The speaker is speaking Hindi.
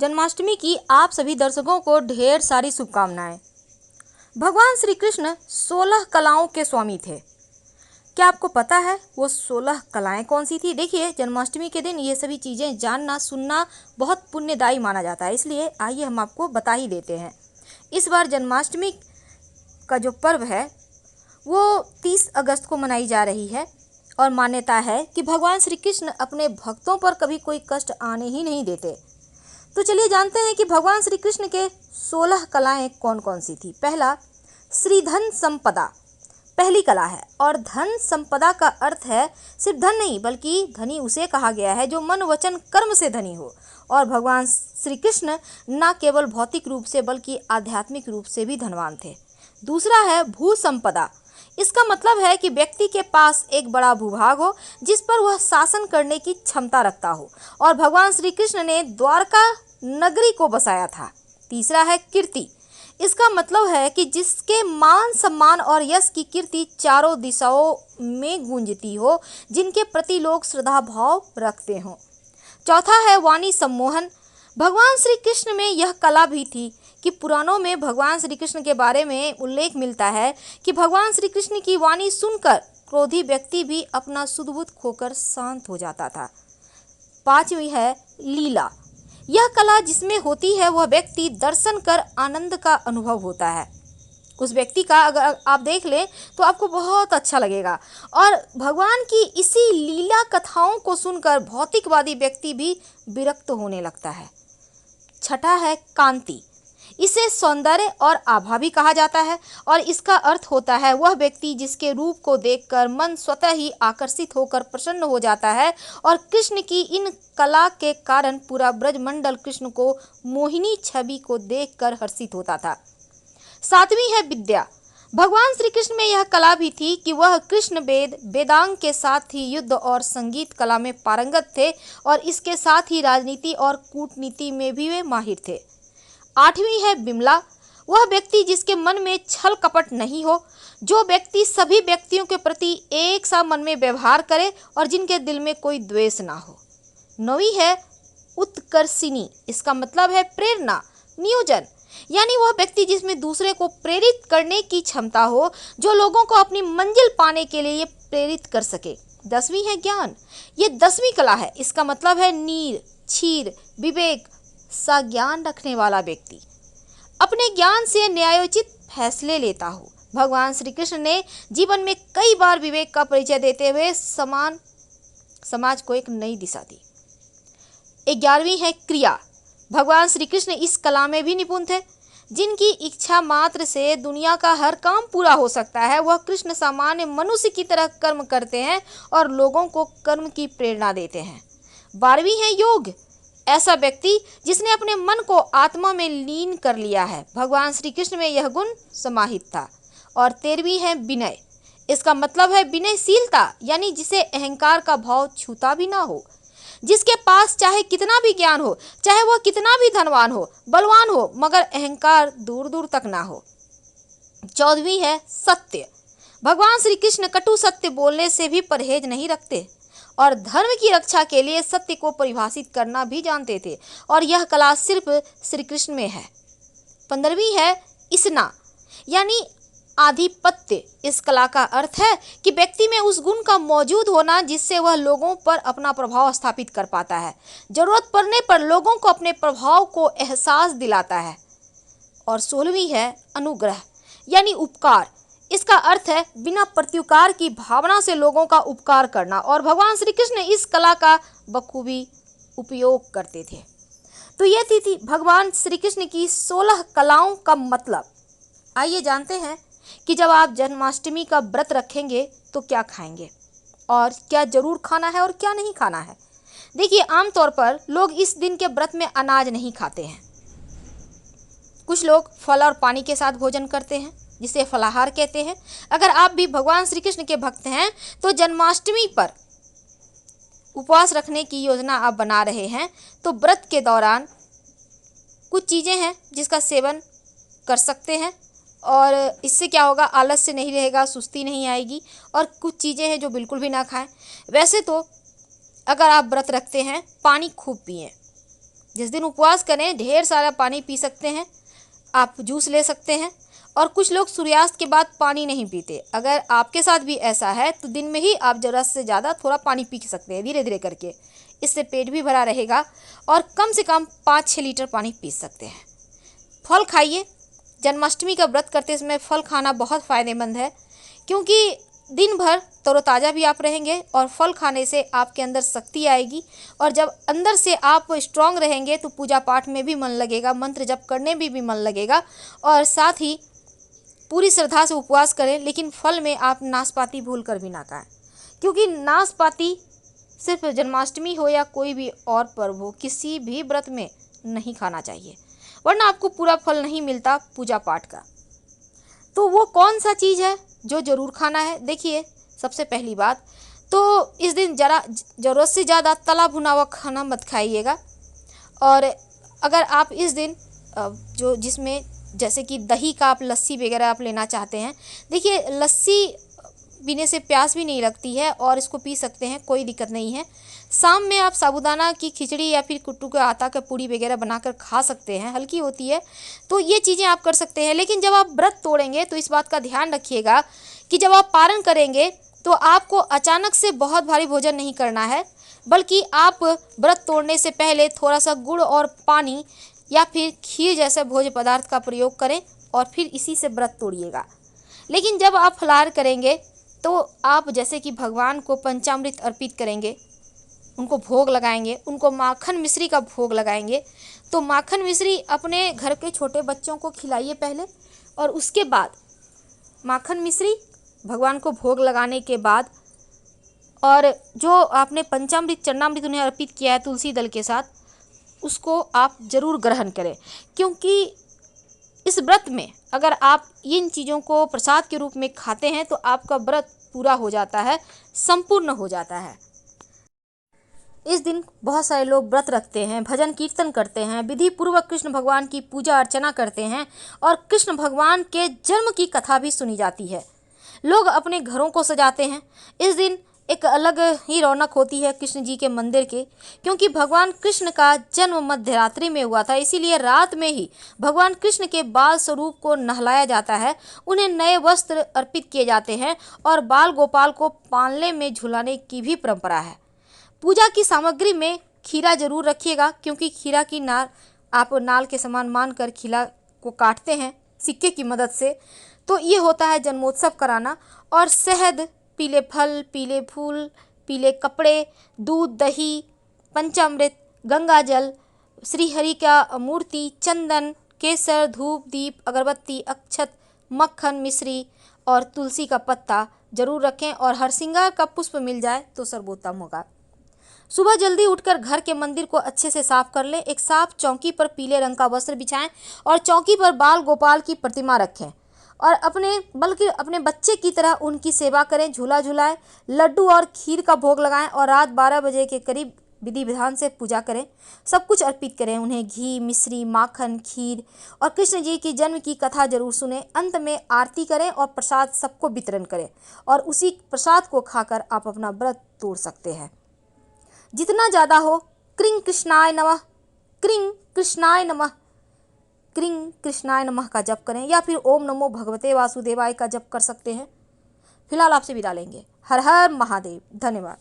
जन्माष्टमी की आप सभी दर्शकों को ढेर सारी शुभकामनाएं। भगवान श्री कृष्ण 16 कलाओं के स्वामी थे। क्या आपको पता है वो 16 कलाएं कौन सी थी? देखिए, जन्माष्टमी के दिन ये सभी चीज़ें जानना सुनना बहुत पुण्यदायी माना जाता है, इसलिए आइए हम आपको बता ही देते हैं। इस बार जन्माष्टमी का जो पर्व है वो 30 अगस्त को मनाई जा रही है और मान्यता है कि भगवान श्री कृष्ण अपने भक्तों पर कभी कोई कष्ट आने ही नहीं देते। तो चलिए जानते हैं कि भगवान श्री कृष्ण के 16 कलाएं कौन कौन सी थी। पहला, श्रीधन संपदा पहली कला है और धन संपदा का अर्थ है सिर्फ धन नहीं बल्कि धनी उसे कहा गया है जो मन वचन कर्म से धनी हो। और भगवान श्री कृष्ण न केवल भौतिक रूप से बल्कि आध्यात्मिक रूप से भी धनवान थे। दूसरा है भू संपदा। इसका मतलब है कि व्यक्ति के पास एक बड़ा भूभाग हो जिस पर वह शासन करने की क्षमता रखता हो, और भगवान श्री कृष्ण ने द्वारका नगरी को बसाया था। तीसरा है कीर्ति। इसका मतलब है कि जिसके मान सम्मान और यश की कीर्ति चारों दिशाओं में गूंजती हो, जिनके प्रति लोग श्रद्धा भाव रखते हों। चौथा है वाणी सम्मोहन। भगवान श्री कृष्ण में यह कला भी थी कि पुराणों में भगवान श्री कृष्ण के बारे में उल्लेख मिलता है कि भगवान श्री कृष्ण की वाणी सुनकर क्रोधी व्यक्ति भी अपना सुध-बुध खोकर शांत हो जाता था। पांचवी है लीला। यह कला जिसमें होती है वह व्यक्ति दर्शन कर आनंद का अनुभव होता है। उस व्यक्ति का अगर आप देख लें तो आपको बहुत अच्छा लगेगा, और भगवान की इसी लीला कथाओं को सुनकर भौतिकवादी व्यक्ति भी विरक्त होने लगता है। छठा है कांति। इसे सौंदर्य और आभा भी कहा जाता है, और इसका अर्थ होता है वह व्यक्ति जिसके रूप को देखकर मन स्वतः ही आकर्षित होकर प्रसन्न हो जाता है। और कृष्ण की इन कला के कारण पूरा ब्रजमंडल कृष्ण को मोहिनी छवि को देखकर हर्षित होता था। सातवीं है विद्या। भगवान श्री कृष्ण में यह कला भी थी कि वह कृष्ण वेदांग के साथ ही युद्ध और संगीत कला में पारंगत थे, और इसके साथ ही राजनीति और कूटनीति में भी वे माहिर थे। आठवीं है बिमला। वह व्यक्ति जिसके मन में छल कपट नहीं हो, जो व्यक्ति सभी व्यक्तियों के प्रति एक सा मन में व्यवहार करे और जिनके दिल में कोई द्वेष ना हो। नौवीं है उत्कर्षिणी। इसका मतलब है प्रेरणा, नियोजन, यानी वह व्यक्ति जिसमें दूसरे को प्रेरित करने की क्षमता हो, जो लोगों को अपनी मंजिल पाने के लिए प्रेरित कर सके। 10वीं है ज्ञान। ये 10वीं कला है। इसका मतलब है नीर, क्षीर, विवेक सा ज्ञान रखने वाला व्यक्ति अपने ज्ञान से न्यायोचित फैसले लेता हो। भगवान श्री कृष्ण ने जीवन में कई बार विवेक का परिचय देते हुए समाज को एक नई दिशा दी। 11वीं है क्रिया। भगवान श्री कृष्ण इस कला में भी निपुण थे। जिनकी इच्छा मात्र से दुनिया का हर काम पूरा हो सकता है, वह कृष्ण सामान्य मनुष्य की तरह कर्म करते हैं और लोगों को कर्म की प्रेरणा देते हैं। 12वीं है योग। ऐसा व्यक्ति जिसने अपने मन को आत्मा में लीन कर लिया है। भगवान श्री कृष्ण में यह गुण समाहित था। और 13वीं है विनय। इसका मतलब है विनयशीलता, यानी जिसे अहंकार का भाव छूता भी ना हो, जिसके पास चाहे कितना भी ज्ञान हो, चाहे वह कितना भी धनवान हो, बलवान हो, मगर अहंकार दूर दूर तक ना हो। 14वीं है सत्य। भगवान श्री कृष्ण कटु सत्य बोलने से भी परहेज नहीं रखते और धर्म की रक्षा के लिए सत्य को परिभाषित करना भी जानते थे, और यह कला सिर्फ श्री कृष्ण में है। 15वीं है इसना, यानी आधिपत्य। इस कला का अर्थ है कि व्यक्ति में उस गुण का मौजूद होना जिससे वह लोगों पर अपना प्रभाव स्थापित कर पाता है, जरूरत पड़ने पर लोगों को अपने प्रभाव को एहसास दिलाता है। और 16वीं है अनुग्रह, यानी उपकार। इसका अर्थ है बिना प्रत्युकार की भावना से लोगों का उपकार करना, और भगवान श्री कृष्ण इस कला का बखूबी उपयोग करते थे। तो ये थी भगवान श्री कृष्ण की 16 कलाओं का मतलब। आइए जानते हैं कि जब आप जन्माष्टमी का व्रत रखेंगे तो क्या खाएंगे और क्या जरूर खाना है और क्या नहीं खाना है। देखिए, आमतौर पर लोग इस दिन के व्रत में अनाज नहीं खाते हैं। कुछ लोग फल और पानी के साथ भोजन करते हैं, जिसे फलाहार कहते हैं। अगर आप भी भगवान श्री कृष्ण के भक्त हैं तो जन्माष्टमी पर उपवास रखने की योजना आप बना रहे हैं, तो व्रत के दौरान कुछ चीज़ें हैं जिसका सेवन कर सकते हैं, और इससे क्या होगा, आलस्य नहीं रहेगा, सुस्ती नहीं आएगी। और कुछ चीज़ें हैं जो बिल्कुल भी ना खाएं। वैसे तो अगर आप व्रत रखते हैं, पानी खूब पिएं, जिस दिन उपवास करें ढेर सारा पानी पी सकते हैं, आप जूस ले सकते हैं। और कुछ लोग सूर्यास्त के बाद पानी नहीं पीते। अगर आपके साथ भी ऐसा है तो दिन में ही आप ज़रूरत से ज़्यादा थोड़ा पानी पी सकते हैं, धीरे धीरे करके। इससे पेट भी भरा रहेगा और कम से कम 5-6 लीटर पानी पी सकते हैं। फल खाइए। जन्माष्टमी का व्रत करते समय फल खाना बहुत फ़ायदेमंद है, क्योंकि दिन भर तरोताज़ा भी आप रहेंगे और फल खाने से आपके अंदर शक्ति आएगी। और जब अंदर से आप स्ट्रांग रहेंगे तो पूजा पाठ में भी मन लगेगा, मंत्र जप करने में भी मन लगेगा। और साथ ही पूरी श्रद्धा से उपवास करें, लेकिन फल में आप नाशपाती भूल कर भी ना खाएं, क्योंकि नाशपाती सिर्फ जन्माष्टमी हो या कोई भी और पर्व हो, किसी भी व्रत में नहीं खाना चाहिए, वरना आपको पूरा फल नहीं मिलता पूजा पाठ का। तो वो कौन सा चीज़ है जो ज़रूर खाना है? देखिए, सबसे पहली बात तो इस दिन ज़रूरत से ज़्यादा तला भुना हुआ खाना मत खाइएगा। और अगर आप इस दिन जो जिसमें जैसे कि दही का आप लस्सी वगैरह आप लेना चाहते हैं, देखिए लस्सी पीने से प्यास भी नहीं लगती है और इसको पी सकते हैं, कोई दिक्कत नहीं है। शाम में आप साबूदाना की खिचड़ी या फिर कुट्टू के आटा का पूड़ी वगैरह बनाकर खा सकते हैं, हल्की होती है, तो ये चीज़ें आप कर सकते हैं। लेकिन जब आप व्रत तोड़ेंगे तो इस बात का ध्यान रखिएगा कि जब आप पारण करेंगे तो आपको अचानक से बहुत भारी भोजन नहीं करना है, बल्कि आप व्रत तोड़ने से पहले थोड़ा सा गुड़ और पानी या फिर खीर जैसे भोज्य पदार्थ का प्रयोग करें और फिर इसी से व्रत तोड़िएगा। लेकिन जब आप फलाहार करेंगे तो आप जैसे कि भगवान को पंचामृत अर्पित करेंगे, उनको भोग लगाएंगे, उनको माखन मिश्री का भोग लगाएंगे। तो माखन मिश्री अपने घर के छोटे बच्चों को खिलाइए पहले, और उसके बाद माखन मिश्री भगवान को भोग लगाने के बाद, और जो आपने पंचामृत चरणामृत उन्हें अर्पित किया है तुलसी दल के साथ, उसको आप ज़रूर ग्रहण करें। क्योंकि इस व्रत में अगर आप इन चीज़ों को प्रसाद के रूप में खाते हैं तो आपका व्रत पूरा हो जाता है, संपूर्ण हो जाता है। इस दिन बहुत सारे लोग व्रत रखते हैं, भजन कीर्तन करते हैं, विधि पूर्वक कृष्ण भगवान की पूजा अर्चना करते हैं और कृष्ण भगवान के जन्म की कथा भी सुनी जाती है। लोग अपने घरों को सजाते हैं। इस दिन एक अलग ही रौनक होती है कृष्ण जी के मंदिर के, क्योंकि भगवान कृष्ण का जन्म मध्यरात्रि में हुआ था, इसीलिए रात में ही भगवान कृष्ण के बाल स्वरूप को नहलाया जाता है, उन्हें नए वस्त्र अर्पित किए जाते हैं और बाल गोपाल को पालने में झुलाने की भी परंपरा है। पूजा की सामग्री में खीरा जरूर रखिएगा, क्योंकि खीरा की नार आप नाल के समान मानकर खीरा को काटते हैं सिक्के की मदद से, तो ये होता है जन्मोत्सव कराना। और शहद, पीले फल, पीले फूल, पीले कपड़े, दूध, दही, पंचामृत, गंगा जल, श्रीहरि का मूर्ति, चंदन, केसर, धूप, दीप, अगरबत्ती, अक्षत, मक्खन, मिश्री और तुलसी का पत्ता जरूर रखें। और हरसिंगार का पुष्प मिल जाए तो सर्वोत्तम होगा। सुबह जल्दी उठकर घर के मंदिर को अच्छे से साफ कर लें। एक साफ चौकी पर पीले रंग का वस्त्र बिछाएं और चौकी पर बाल गोपाल की प्रतिमा रखें और अपने बच्चे की तरह उनकी सेवा करें, झूला झुलाएं, लड्डू और खीर का भोग लगाएं और रात 12 बजे के करीब विधि विधान से पूजा करें। सब कुछ अर्पित करें उन्हें, घी, मिश्री, माखन, खीर और कृष्ण जी की जन्म की कथा जरूर सुने। अंत में आरती करें और प्रसाद सबको वितरण करें और उसी प्रसाद को खाकर आप अपना व्रत तोड़ सकते हैं। जितना ज़्यादा हो, क्रीं कृष्णाय नमः, क्रीं कृष्णाय नमः, क्रीं कृष्णाय नमः का जप करें, या फिर ओम नमो भगवते वासुदेवाय का जप कर सकते हैं। फिलहाल आपसे विदा लेंगे। हर हर महादेव। धन्यवाद।